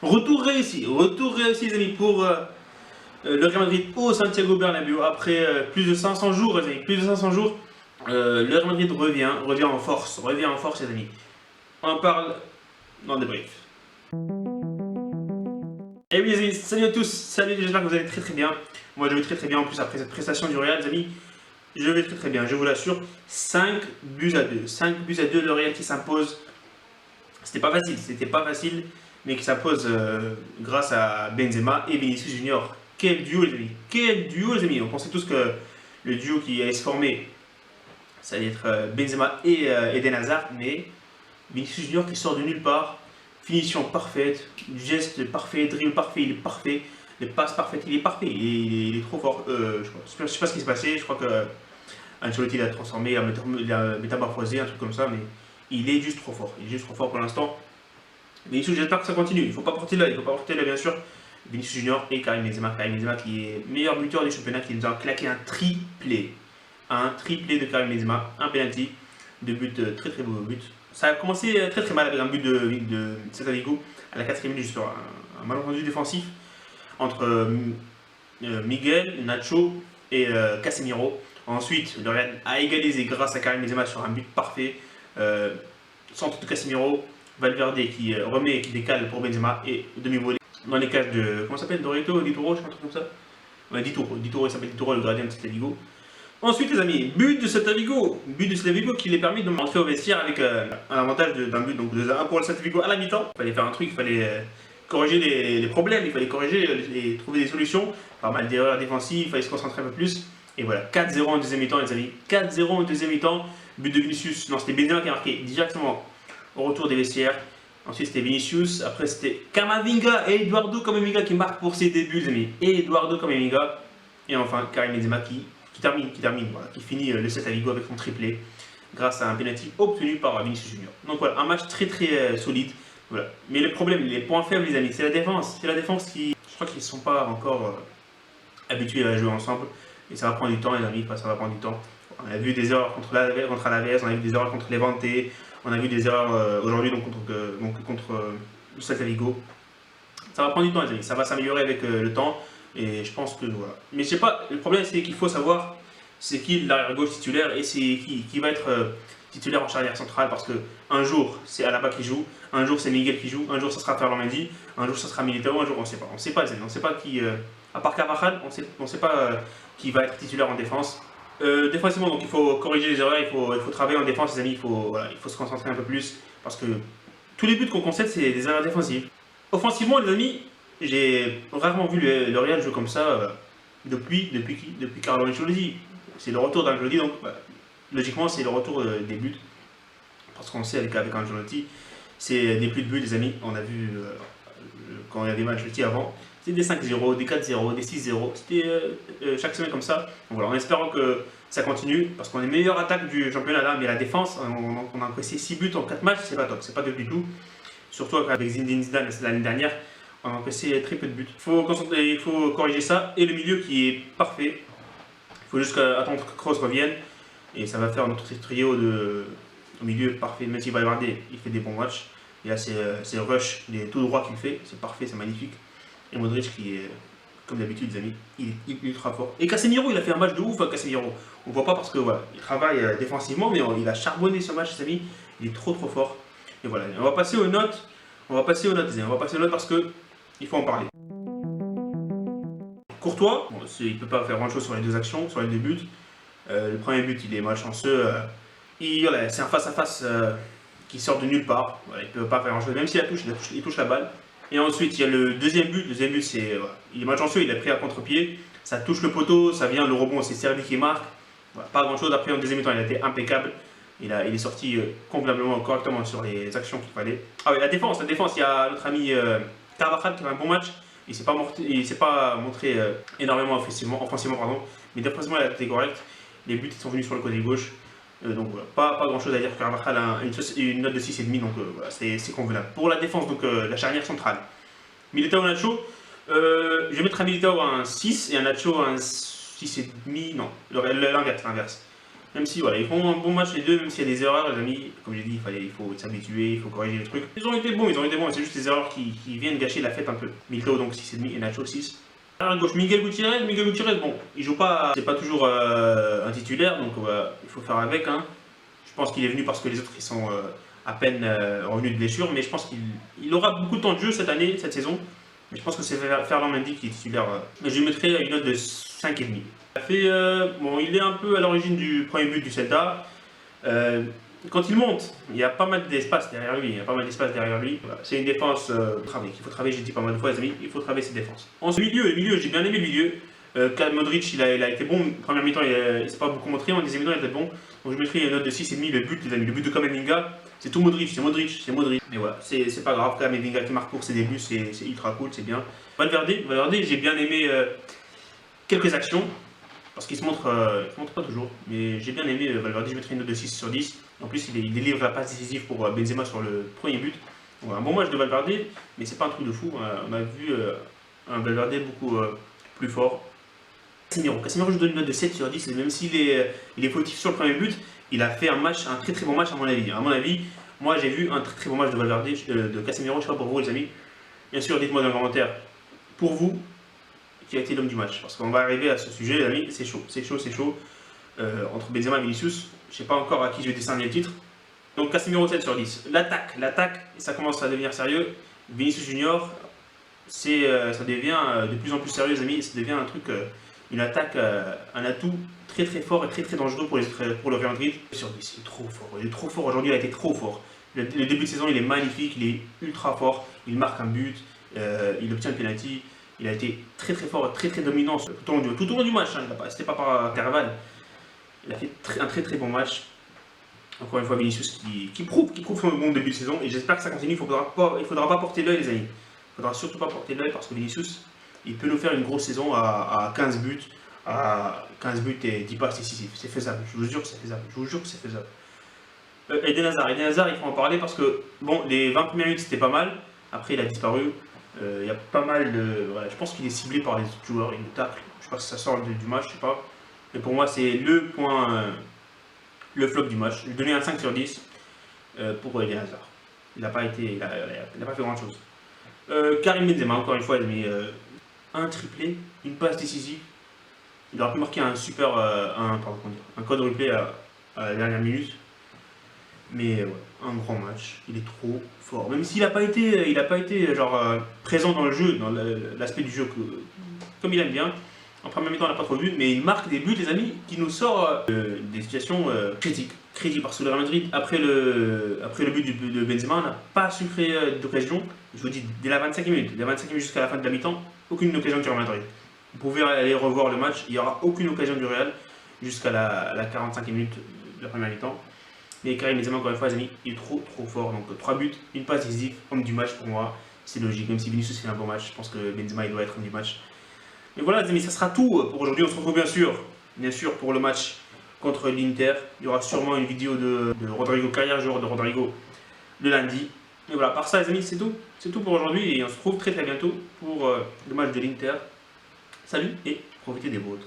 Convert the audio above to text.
Retour réussi les amis pour le Real Madrid au Santiago Bernabéu après plus de 500 jours les amis, plus de 500 jours. Le Real Madrid revient en force les amis. On en parle dans le débrief. Et oui les amis, salut à tous, salut, j'espère que vous allez très bien. Moi je vais très bien en plus après cette prestation du Real les amis. Je vais très bien, je vous l'assure. 5 buts à 2. 5 buts à 2, le Real qui s'impose. C'était pas facile, mais qui s'impose grâce à Benzema et Vinicius Junior. Quel duo les amis, quel duo les amis. On pensait tous que le duo qui allait se former, ça allait être Benzema et Eden Hazard, mais Vinicius Junior qui sort de nulle part, finition parfaite, geste parfait, dribble parfait, il est parfait, les passes parfaites, il est parfait, il est trop fort. Je sais pas ce qui s'est passé, je crois que Ancelotti l'a transformé, il a métamorphosé, un truc comme ça, mais il est juste trop fort. Il est juste trop fort pour l'instant. Vinicius, j'espère que ça continue. Il ne faut pas porter là, bien sûr. Vinicius Junior et Karim Benzema. Karim Benzema qui est meilleur buteur du championnat, qui nous a claqué un triplé. Un triplé de Karim Benzema, un penalty, deux buts, très beaux buts. Ça a commencé très mal avec un but de Celta Vigo à la 4e minute sur un malentendu défensif entre Miguel, Nacho et Casemiro. Ensuite, le Real a égalisé grâce à Karim Benzema sur un but parfait. Centre de Casemiro, Valverde qui remet, qui décale pour Benzema et demi-volée dans les cages de. Comment ça s'appelle, Dorito, Dituro, je sais pas, un truc comme ça. Ouais, Dituro, il s'appelle Dituro, le gardien de Celta Vigo. Ensuite, les amis, but de Celta Vigo qui les permis de rentrer au vestiaire avec un avantage d'un but, donc 2-1 pour le Celta Vigo à la mi-temps. Il fallait faire un truc, il fallait corriger les problèmes, il fallait corriger, trouver des solutions. Pas mal d'erreurs défensives, il fallait se concentrer un peu plus. Et voilà, 4-0 en deuxième mi-temps, les amis. 4-0 en deuxième mi-temps. But de Vinicius. Non, c'était Benzema qui a marqué directement au retour des vestiaires. Ensuite, c'était Vinicius. Après, c'était Camavinga et Eduardo Camavinga qui marquent pour ses débuts, les amis. Et Eduardo Camavinga. Et enfin, Karim Benzema qui termine, voilà, qui finit le Celta Vigo avec son triplé grâce à un penalty obtenu par Vinicius Junior. Donc voilà, un match très solide. Voilà. Mais le problème, les points faibles, les amis, c'est la défense. C'est la défense qui, je crois qu'ils ne sont pas encore habitués à jouer ensemble. Et ça va prendre du temps, les amis, ça va prendre du temps. On a vu des erreurs contre Alaves, on a vu des erreurs contre Levante, on a vu des erreurs aujourd'hui contre le Celta Vigo. Ça va prendre du temps, les amis, ça va s'améliorer avec le temps. Et je pense que voilà. Mais je sais pas, le problème c'est qu'il faut savoir c'est qui l'arrière gauche titulaire et c'est qui va être titulaire en charnière centrale parce que un jour c'est Alaba qui joue, un jour c'est Miguel qui joue, un jour ça sera Ferland Mendy, un jour ça sera Militao, un jour on sait pas. On sait pas, les amis, on sait pas qui. À part Carvajal, on sait pas qui va être titulaire en défense. Défensivement, donc il faut corriger les erreurs, il faut travailler en défense, les amis, il faut se concentrer un peu plus parce que tous les buts qu'on concède c'est des erreurs défensives. Offensivement, les amis, j'ai rarement vu le Real jouer comme ça depuis qui? Depuis Carlo Ancelotti. C'est le retour d'Ancelotti, donc logiquement c'est le retour des buts. Parce qu'on sait avec Ancelotti, c'est des plus de buts, les amis. On a vu quand il y a des matchs Ancelotti avant, c'était des 5-0, des 4-0, des 6-0. C'était chaque semaine comme ça. Donc voilà, en espérant que ça continue, parce qu'on est meilleure attaque du championnat là, mais la défense, on a encaissé 6 buts en 4 matchs, c'est pas top, c'est pas top du tout. Surtout avec Zinedine Zidane l'année dernière. On a encaissé très peu de buts. Il faut corriger ça. Et le milieu qui est parfait. Il faut juste attendre que Kroos revienne. Et ça va faire notre trio au milieu parfait. Même si Valverde il fait des bons matchs. Et là c'est Rush, il est tout droit qu'il fait. C'est parfait, c'est magnifique. Et Modric qui est, comme d'habitude les amis, il est ultra fort. Et Casemiro, il a fait un match de ouf, Casemiro. On voit pas parce que voilà, il travaille défensivement, mais il a charbonné ce match les amis. Il est trop fort. Et voilà, on va passer aux notes. Les amis. On va passer aux notes parce que il faut en parler. Courtois, bon, il ne peut pas faire grand chose sur les deux actions, sur les deux buts. Le premier but, il est malchanceux. Voilà, c'est un face-à-face qui sort de nulle part. Voilà, il ne peut pas faire grand chose, même s'il il touche la balle. Et ensuite, il y a le deuxième but. Le deuxième but, c'est, voilà, il est malchanceux, il a pris à contre-pied. Ça touche le poteau, ça vient, le rebond, c'est Servi qui marque. Voilà, pas grand chose. Après, en deuxième temps, il a été impeccable. Il est sorti convenablement, correctement sur les actions qu'il fallait. Ah oui, la défense, il y a notre ami Carvajal qui a un bon match. Il ne s'est pas montré énormément offensivement, pardon, mais défensivement il a été correct. Les buts sont venus sur le côté gauche. Donc voilà, pas grand chose à dire. Carvajal a une note de 6,5, donc voilà, c'est convenable. Pour la défense, donc la charnière centrale. Militao Nacho, je vais mettre un Militao à un 6 et un Nacho à un 6,5. Non, l'inverse. Même si voilà, ils font un bon match les deux, même s'il y a des erreurs, les amis, comme j'ai dit, il faut s'habituer, il faut corriger les trucs. Ils ont été bons, c'est juste les erreurs qui viennent gâcher la fête un peu. Milito donc 6,5 et Nacho 6. À gauche, Miguel Gutiérrez, bon, il joue pas, c'est pas toujours un titulaire, donc il faut faire avec. Hein. Je pense qu'il est venu parce que les autres ils sont à peine revenus de blessure, mais je pense qu'il aura beaucoup de temps de jeu cette année, cette saison. Mais je pense que c'est Ferland Mendy qui est titulaire. Mais je lui mettrai une note de 5,5. Bon, il est un peu à l'origine du premier but du Celta. Quand il monte, il y a pas mal d'espace derrière lui. Voilà. C'est une défense travailler. Il faut travailler, j'ai dit pas mal de fois, les amis, il faut travailler cette défense. Ensuite, le milieu, j'ai bien aimé le milieu. Modric, il a été bon. Première mi-temps, il ne s'est pas beaucoup montré. En deuxième mi-temps, il était bon. Donc je mettrai une note de 6,5. Le but, les amis, le but de Kamavinga, c'est tout Modric. Mais voilà, c'est pas grave. Kamavinga qui marque pour ses débuts, c'est ultra cool, c'est bien. Valverde, j'ai bien aimé quelques actions. Parce qu'il se montre pas toujours. Mais j'ai bien aimé Valverde, je mettrai une note de 6 sur 10. En plus, il délivre la passe décisive pour Benzema sur le premier but. Donc, un bon match de Valverde, mais c'est pas un truc de fou. On a vu un Valverde beaucoup plus fort. Casemiro, je donne une note de 7 sur 10, et même s'il est fautif sur le premier but, il a fait un très très bon match à mon avis. À mon avis, moi j'ai vu un très très bon match de Valverde, de Casemiro, je sais pas pour vous les amis. Bien sûr, dites-moi dans les commentaires, pour vous, qui a été l'homme du match. Parce qu'on va arriver à ce sujet les amis, c'est chaud. Entre Benzema et Vinicius, je sais pas encore à qui je vais décerner le titre. Donc Casemiro 7 sur 10. L'attaque, ça commence à devenir sérieux. Vinicius Junior, ça devient de plus en plus sérieux les amis, ça devient un truc... une attaque, un atout très très fort et très très dangereux pour le Real Madrid. Sur 10, il est trop fort aujourd'hui, il a été trop fort. Le début de saison, il est magnifique, il est ultra fort, il marque un but, il obtient le penalty, il a été très très fort, très très dominant tout au long du match, hein, c'était pas par intervalle. Il a fait un très très bon match. Encore une fois, Vinicius qui prouve son bon début de saison et j'espère que ça continue. Il ne faudra pas porter l'œil les amis. Il ne faudra surtout pas porter l'œil parce que Vinicius, il peut nous faire une grosse saison à 15 buts. À 15 buts et 10 passes décisives. C'est faisable, je vous jure que c'est faisable. Eden Hazard, il faut en parler parce que bon, les 20 premières minutes c'était pas mal. Après, il a disparu. Il y a pas mal de. Voilà, je pense qu'il est ciblé par les autres joueurs, il nous tacle. Je sais pas si ça sort du match, je sais pas. Mais pour moi, c'est le le flop du match. Je lui ai donné un 5 sur 10 pour Eden Hazard. Il n'a pas fait grand chose. Karim Benzema, encore une fois, il a mis un triplé, une passe décisive. Il aurait pu marquer un quadruplé à la dernière minute. Mais ouais, un grand match. Il est trop fort. Même s'il n'a pas été présent dans le jeu, dans l'aspect du jeu comme il aime bien. En première mi-temps, on n'a pas trop vu, mais il marque des buts, les amis, qui nous sort des situations critiques. Parce que le Real Madrid, après le but de Benzema, n'a pas su créer d'occasion. Je vous dis, dès la 25e minute, jusqu'à la fin de la mi-temps, aucune occasion du Real Madrid. Vous pouvez aller revoir le match, il n'y aura aucune occasion du Real jusqu'à la 45e minute de la première mi-temps. Mais Karim Benzema, encore une fois, les amis, il est trop fort. Donc 3 buts, une passe décisive, homme du match pour moi. C'est logique, même si Vinicius fait un bon match, je pense que Benzema il doit être homme du match. Mais voilà les amis, ça sera tout pour aujourd'hui. On se retrouve bien sûr pour le match contre l'Inter. Il y aura sûrement une vidéo de Rodrigo, carrière joueur de Rodrigo, le lundi. Mais voilà, par ça les amis, c'est tout. C'est tout pour aujourd'hui et on se retrouve très bientôt pour le match de l'Inter. Salut et profitez des vôtres.